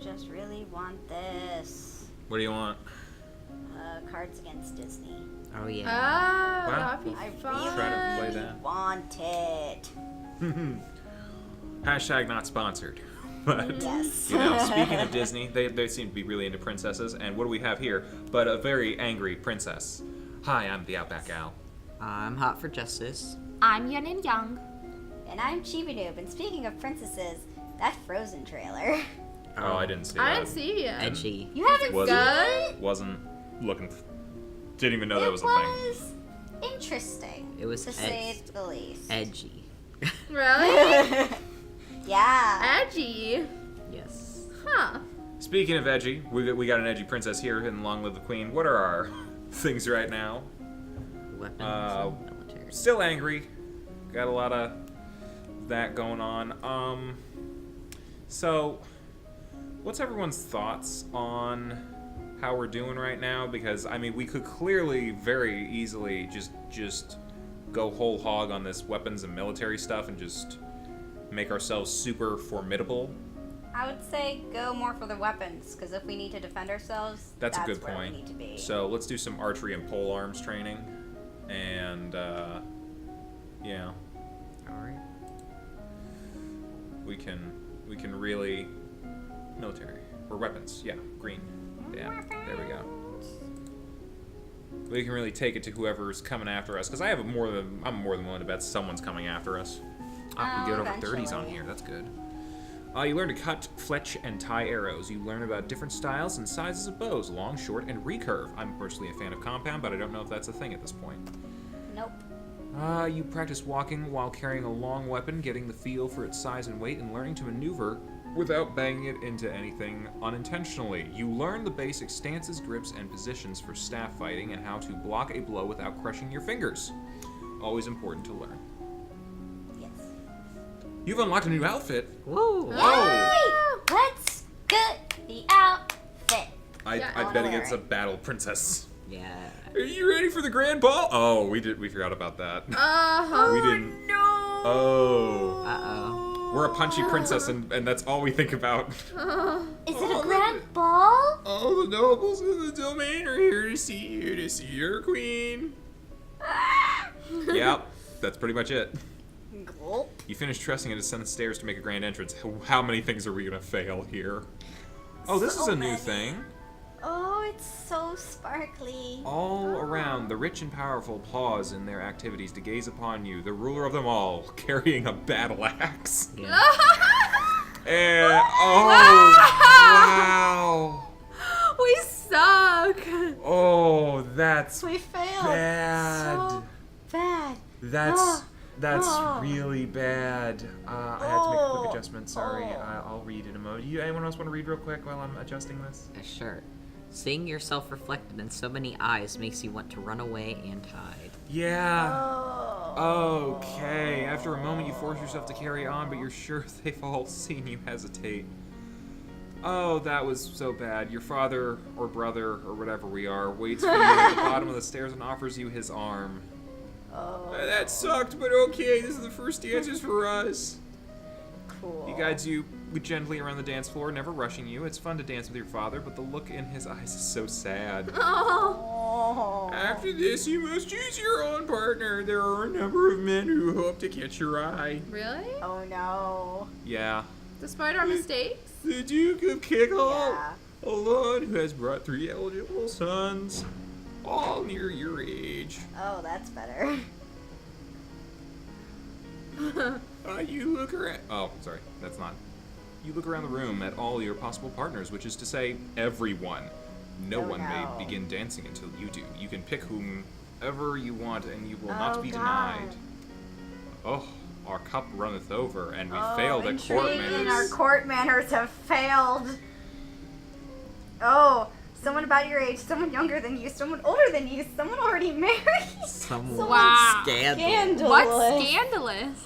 just really want this. What do you want? Cards Against Disney. Oh, yeah. Oh, Wow. that'd be I fun. Try to play that. want it. Hashtag not sponsored. But, Yes. you know, speaking of Disney, they seem to be really into princesses. And what do we have here but a very angry princess? Hi, I'm TheOutbackAl. I'm hot for justice. I'm Yin&Jung. And I'm Chibi Noob. And speaking of princesses, that Frozen trailer. Oh, I didn't see that. I didn't see it yet. Edgy. You haven't Wasn't, Good? wasn't looking... Didn't even know that was it a thing. was interesting. It was to say the least. edgy. Really? Yeah. Edgy. Yes. Huh. Speaking of edgy, we got an edgy princess here in Long Live the Queen. What are our things right now? Weapons and military. Still angry. Got a lot of that going on. So, what's everyone's thoughts on how we're doing right now? Because, I mean, we could clearly very easily just go whole hog on this weapons and military stuff and just make ourselves super formidable. I would say go more for the weapons, because if we need to defend ourselves, That's a good where point. we need to be. So let's do some archery and pole arms training, and yeah, Alright. we can really military or weapons. Yeah, green. Yeah, there we go. We can really take it to whoever's coming after us, because I'm more than willing to bet someone's coming after us. Ah, we get over 30s on eventually. here. That's good. You learn to cut, fletch, and tie arrows. You learn about different styles and sizes of bows, long, short, and recurve. I'm personally a fan of compound, but I don't know if that's a thing at this point. Nope. You practice walking while carrying a long weapon, getting the feel for its size and weight, and learning to maneuver without banging it into anything unintentionally. You learn the basic stances, grips, and positions for staff fighting, and how to block a blow without crushing your fingers. Always important to learn. Yes. You've unlocked a new outfit. Whoa! Whoa! Let's get the outfit. Yeah, I don't bet against a worry. battle princess. Yeah. Are you ready for the grand ball? Oh, we forgot about that. Uh-huh. We didn't. No. Oh. Uh-oh. We're a punchy princess, and that's all we think about. Is it Oh, a grand ball? All the nobles of the domain are here to see your queen. Yep, that's pretty much it. Gulp. You finish dressing and descend the stairs to make a grand entrance. How many things are we gonna fail here? Oh, this is So a new many. thing. Oh, it's so sparkly. All around, the rich and powerful pause in their activities to gaze upon you, the ruler of them all, carrying a battle axe. Yeah. And, oh, wow. We suck. Oh, that's We failed. bad. So bad. That's Ah. really bad. I had to make a quick Oh. adjustment. Sorry, Oh. I'll read in a moment. Anyone else want to read real quick while I'm adjusting this? Sure. Seeing yourself reflected in so many eyes makes you want to run away and hide. Yeah. Oh. Okay. After a moment, you force yourself to carry on, but you're sure they've all seen you hesitate. Oh, that was so bad. Your father or brother or whatever we are waits for you at the bottom of the stairs and offers you his arm. Oh. That sucked, but okay. This is the first dances for us. Cool. He guides you gently around the dance floor, never rushing you. It's fun to dance with your father, but the look in his eyes is so sad. Oh. Oh. After this, you must choose your own partner. There are a number of men who hope to catch your eye. Really? Oh no. Yeah. Despite our mistakes? The Duke of Kickle, Yeah. a lord who has brought 3 eligible sons, all near your age. Oh, that's better. You look around. Oh, sorry, that's not. You look around the room at all your possible partners, which is to say, everyone. No Oh, one no. may begin dancing until you do. You can pick whomever you want, and you will not Oh, be God. denied. Oh, our cup runneth over, and we Oh, failed at court intriguing. Our manners. court manners have failed. Oh, someone about your age, someone younger than you, someone older than you, someone already married. Someone Wow. scandal. What's scandalous?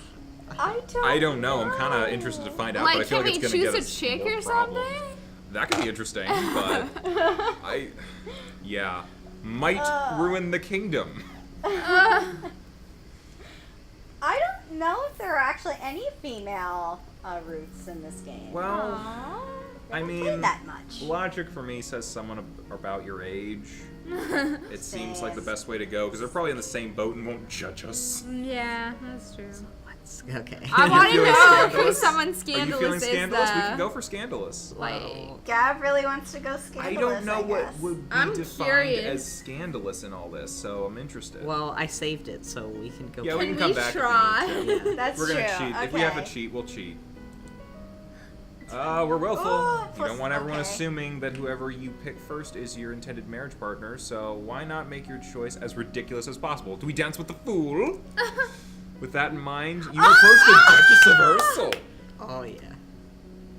I don't know. I'm kind of interested to find out, but I Like, feel can like we it's going to choose get a us chick more or problems. something? That could be interesting, but yeah, might ruin the kingdom. I don't know if there are actually any female Ruths in this game. Well, Aw. I don't mean, pay that much. logic for me says someone about your age. It seems like the best way to go because they're probably in the same boat and won't judge us. Yeah, that's true. Okay. I want to feeling know who scandalous? someone Are you scandalous feeling is. scandalous? We can go for scandalous. Like, Gav really wants to go scandalous. I don't know what guess. would be I'm defined curious. as scandalous in all this, so I'm interested. Well, I saved it, so we can go. Yeah, we can can come we back if we try? need to. That's We're gonna true. cheat. Okay. If we have a cheat, we'll cheat. We're willful. Ooh, You don't want everyone okay. assuming that whoever you pick first is your intended marriage partner, so why not make your choice as ridiculous as possible? Do we dance with the fool? With that in mind, you approach the Duchess of Ursel. Oh yeah.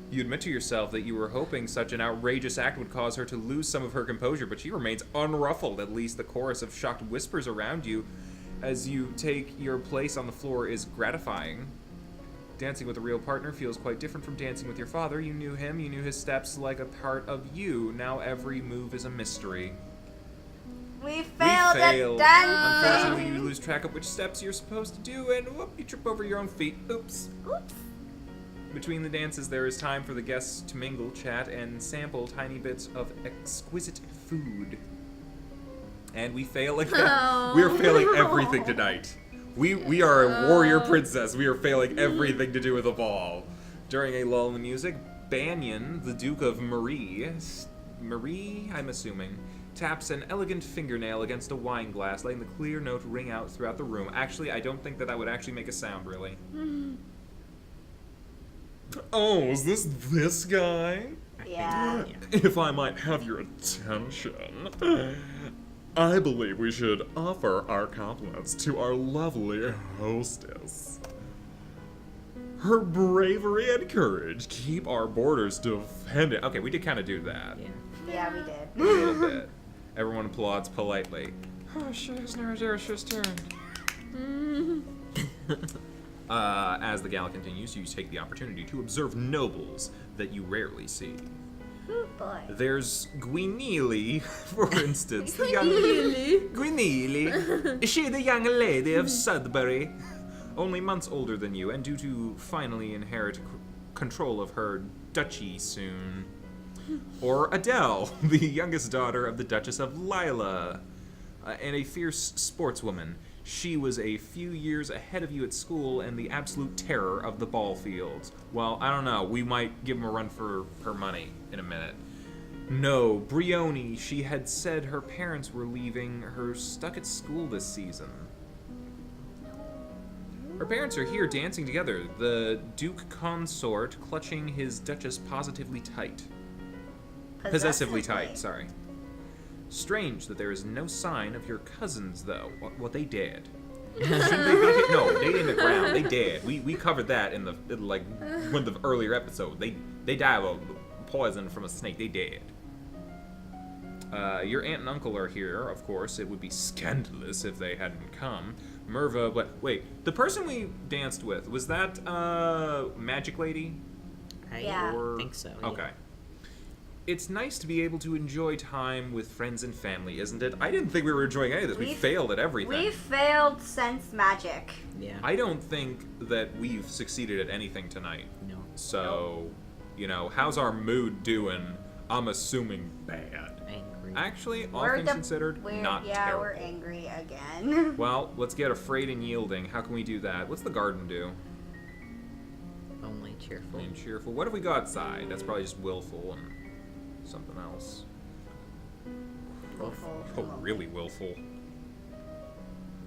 You admit to yourself that you were hoping such an outrageous act would cause her to lose some of her composure, but she remains unruffled. At least the chorus of shocked whispers around you as you take your place on the floor is gratifying. Dancing with a real partner feels quite different from dancing with your father. You knew him, you knew his steps like a part of you. Now every move is a mystery. We failed at Unfortunately, dancing. you lose track of which steps you're supposed to do, and whoop, you trip over your own feet. Oops. Oops. Between the dances, there is time for the guests to mingle, chat, and sample tiny bits of exquisite food. And we fail again. Oh. We are failing everything tonight. We are a warrior princess. We are failing everything to do with a ball. During a lull in the music, Banyan, the Duke of Marie, I'm assuming, taps an elegant fingernail against a wine glass, letting the clear note ring out throughout the room. Actually, I don't think that would actually make a sound, really. Oh, is this guy? Yeah. If I might have your attention, I believe we should offer our compliments to our lovely hostess. Her bravery and courage keep our borders defended. Okay, we did kind of do that. Yeah. Yeah, we did. A little bit. Everyone applauds politely. Oh, she's turned. As the gala continues, you take the opportunity to observe nobles that you rarely see. Oh boy. There's Gwynneely, for instance. The young Gwynneely. Is she the young lady of Sudbury? Only months older than you, and due to finally inherit control of her duchy soon. Or Adele, the youngest daughter of the Duchess of Lila, and a fierce sportswoman. She was a few years ahead of you at school and the absolute terror of the ball fields. Well, I don't know. We might give him a run for her money in a minute. No, Brioni, she had said her parents were leaving her stuck at school this season. Her parents are here dancing together, the Duke Consort clutching his Duchess positively tight. Possessively tight, sorry. Strange that there is no sign of your cousins, though. Well, they did. Shouldn't they be here? No, they in the ground. They did. We covered that in one of the earlier episodes. They died of poison from a snake. They did. Your aunt and uncle are here, of course. It would be scandalous if they hadn't come. Merva, but wait, the person we danced with, was that Magic Lady? Yeah. I think so. Yeah. Okay. It's nice to be able to enjoy time with friends and family, isn't it? I didn't think we were enjoying any of this. We failed at everything. We failed sense magic. Yeah. I don't think that we've succeeded at anything tonight. No. So, how's our mood doing? I'm assuming bad. Angry. Actually, all things considered, not terrible. We're angry again. Well, let's get afraid and yielding. How can we do that? What's the garden do? Only cheerful. And cheerful. What have we got outside? That's probably just willful and something else. Willful. Oh, really willful.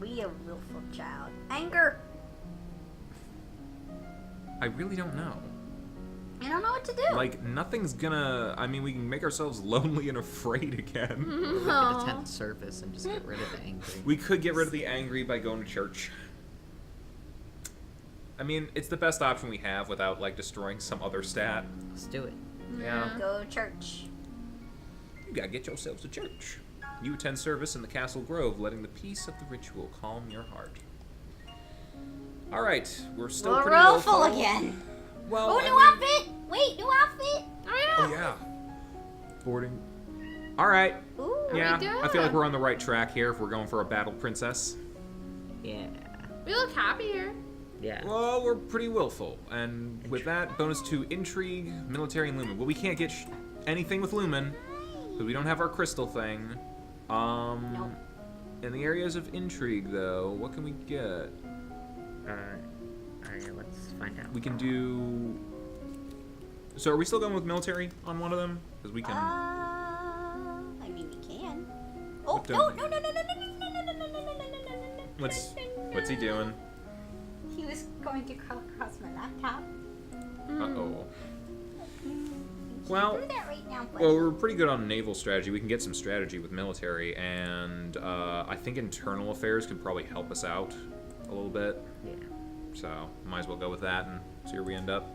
We a willful child. Anger. I really don't know. I don't know what to do. Like, nothing's gonna... I mean, we can make ourselves lonely and afraid again. We could attend service and just get rid of the angry. We could get rid of the angry by going to church. I mean, it's the best option we have without, destroying some other stat. Let's do it. Yeah. Go church. You gotta get yourselves to church. You attend service in the castle grove, letting the peace of the ritual calm your heart. Alright, we're still We're pretty willful willful. again. Well, Oh, I new mean- outfit! Wait, new outfit! Oh, yeah. Boarding. Alright. Ooh. Yeah, we I feel like we're on the right track here if we're going for a battle princess. Yeah. We look happier. Yeah. Well, we're pretty willful, and with that, bonus to intrigue, military, and lumen. Well, we can't get anything with lumen because we don't have our crystal thing. Nope. In the areas of intrigue, though, what can we get? Alright, let's find out. We can do. So, are we still going with military on one of them? Because we can. I mean, we can. Oh, What the- no, no, no, no, no, no, no, no, no, no, no, no, no, no, no. What's he doing? He was going to crawl across my laptop. Uh-oh. You Well, can't do that right now, buddy. Well, we're pretty good on naval strategy. We can get some strategy with military, and I think internal affairs could probably help us out a little bit. Yeah. So, might as well go with that and see where we end up.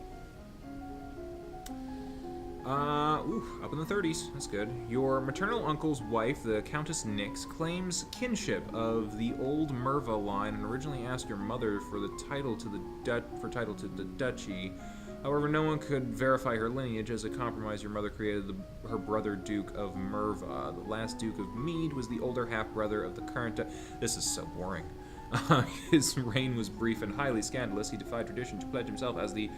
Up in the 30s. That's good. Your maternal uncle's wife, the Countess Nix, claims kinship of the old Merva line and originally asked your mother for the title to the duchy. However, no one could verify her lineage. As a compromise, your mother created her brother Duke of Merva. The last Duke of Mead was the older half-brother of the current... This is so boring. His reign was brief and highly scandalous. He defied tradition to pledge himself as the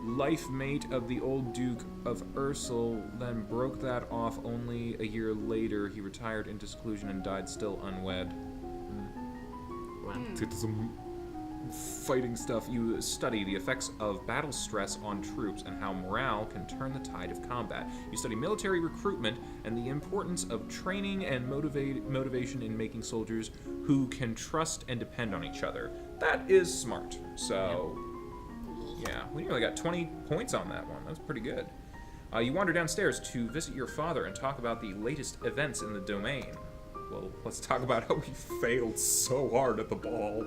life mate of the old Duke of Ursel, then broke that off only a year later. He retired into seclusion and died still unwed. Wow. To some fighting stuff. You study the effects of battle stress on troops and how morale can turn the tide of combat. You study military recruitment and the importance of training and motivation in making soldiers who can trust and depend on each other. That is smart. So, yeah, we nearly got 20 points on that one. That's pretty good. You wander downstairs to visit your father and talk about the latest events in the domain. Well, let's talk about how we failed so hard at the ball.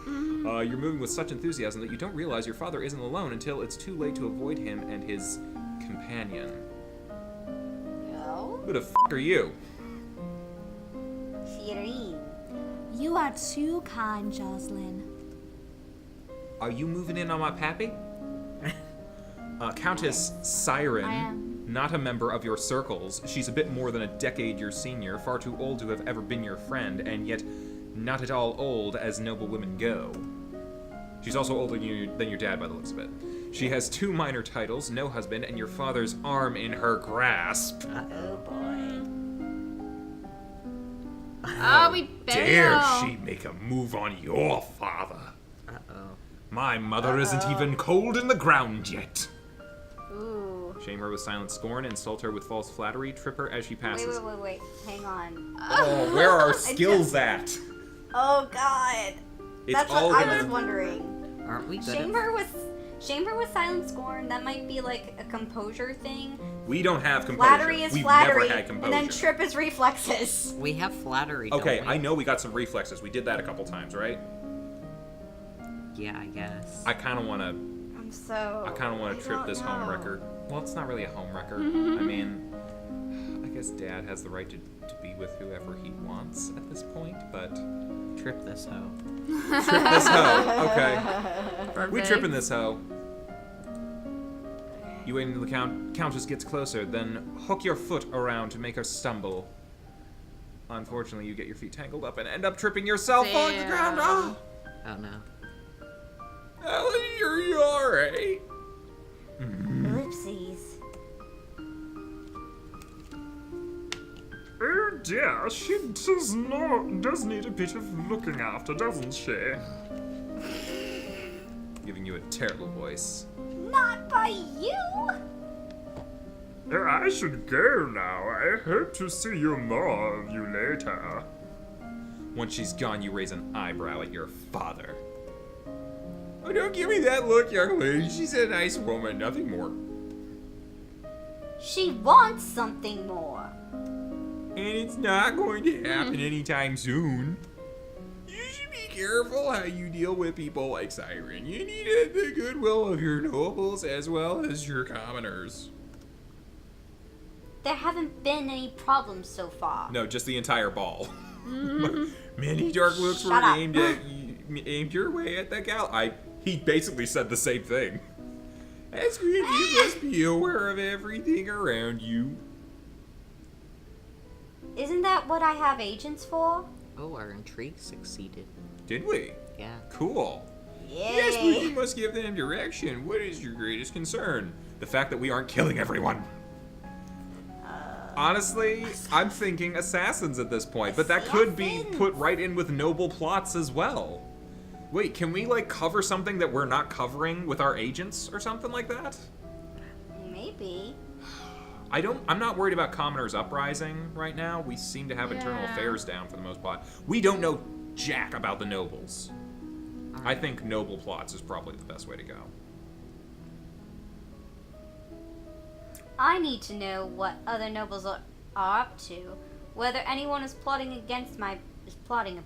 You're moving with such enthusiasm that you don't realize your father isn't alone until it's too late to avoid him and his companion. No. Who the f*** are you? Fiorine. You are too kind, Jocelyn. Are you moving in on my pappy? Countess Siren, I am. not a member of your circles. She's a bit more than a decade your senior, far too old to have ever been your friend, and yet not at all old as noble women go. She's also older than your dad by the looks of it. She has 2 minor titles, no husband, and your father's arm in her grasp. Oh boy. Oh, we Dare fail. she make a move on your father? Uh-oh. My mother isn't even cold in the ground yet. Ooh. Shame her with silent scorn, insult her with false flattery, trip her as she passes. Wait. Hang on. Oh, where are our skills at? Oh god. It's That's all what gonna... I was wondering. Aren't we good Shame at... her with silent scorn. That might be like a composure thing. We don't have composure. Flattery is We've flattery, never had composure. and then trip is reflexes. We have flattery, don't Okay, we? I know we got some reflexes. We did that a couple times, right? Yeah, I guess. I kind of want to. I'm so. I kind of want to trip don't this know. home wrecker. Well, it's not really a home wrecker. I mean, I guess Dad has the right to be with whoever he wants at this point, but Trip this hoe. trip this hoe. Okay, we tripping this hoe. You wait until the Countess gets closer, then hook your foot around to make her stumble. Unfortunately, you get your feet tangled up and end up tripping yourself on the ground. Oh, Oh no. Ellie, are you alright? Oopsies. Oh dear, she does need a bit of looking after, doesn't she? Giving you a terrible voice. Not by you. I should go now. I hope to see you more of you later. Once she's gone, you raise an eyebrow at your father. Oh, don't give me that look, young lady. She's a nice woman, nothing more. She wants something more. And it's not going to happen anytime soon. You should be careful how you deal with people like Siren. You need the goodwill of your nobles as well as your commoners. There haven't been any problems so far. No, just the entire ball. Many dark looks Shut were up. aimed your way at the gal. He basically said the same thing. That's good. You must be aware of everything around you. Isn't that what I have agents for? Oh, our intrigue succeeded. Did we? Yeah. Cool. Yes, but you Yay. must give them direction. What is your greatest concern? The fact that we aren't killing everyone. Honestly, I'm thinking assassins at this point, but that could be Assassins. put right in with noble plots as well. Wait, can we, like, cover something that we're not covering with our agents or something like that? Maybe. I'm not worried about Commoner's Uprising right now. We seem to have internal Yeah. affairs down for the most part. We don't know jack about the nobles. I think noble plots is probably the best way to go. I need to know what other nobles are up to. Whether anyone is plotting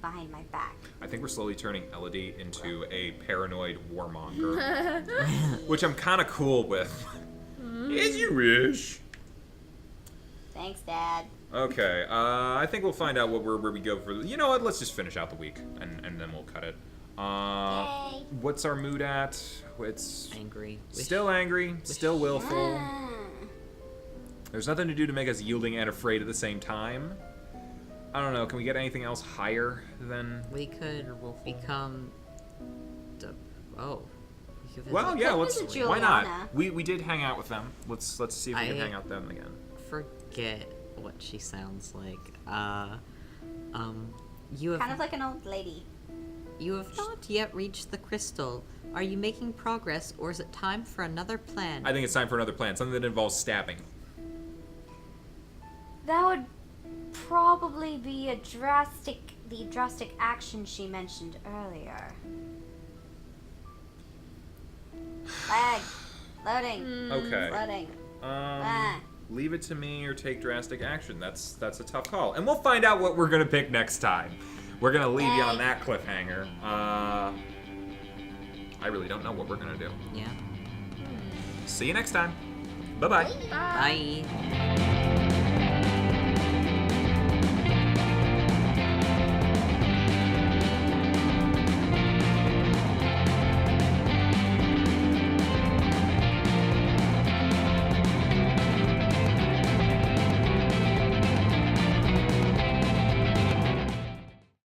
behind my back. I think we're slowly turning Elodie into a paranoid warmonger, which I'm kind of cool with. As you wish. Thanks, Dad. Okay, I think we'll find out where we go for. You know what? Let's just finish out the week, and then we'll cut it. Yay. What's our mood at? It's Angry. still angry, still willful. Ah. There's nothing to do to make us yielding and afraid at the same time. I don't know. Can we get anything else higher than? We could become. Oh. We could visit- Well, yeah. Let's. visit Why Juliana. not? We did hang out with them. Let's see if we can I- hang out with them again. Forget what she sounds like. You have Kind of like an old lady. you have not yet reached the crystal. Are you making progress, or is it time for another plan? I think it's time for another plan. Something that involves stabbing. That would probably be the drastic action she mentioned earlier. Lag. Loading. Okay. Loading. Ah. Leave it to me or take drastic action. That's a tough call. And we'll find out what we're gonna pick next time. We're gonna leave you on that cliffhanger. I really don't know what we're gonna do. Yeah. See you next time. Bye-bye. Bye.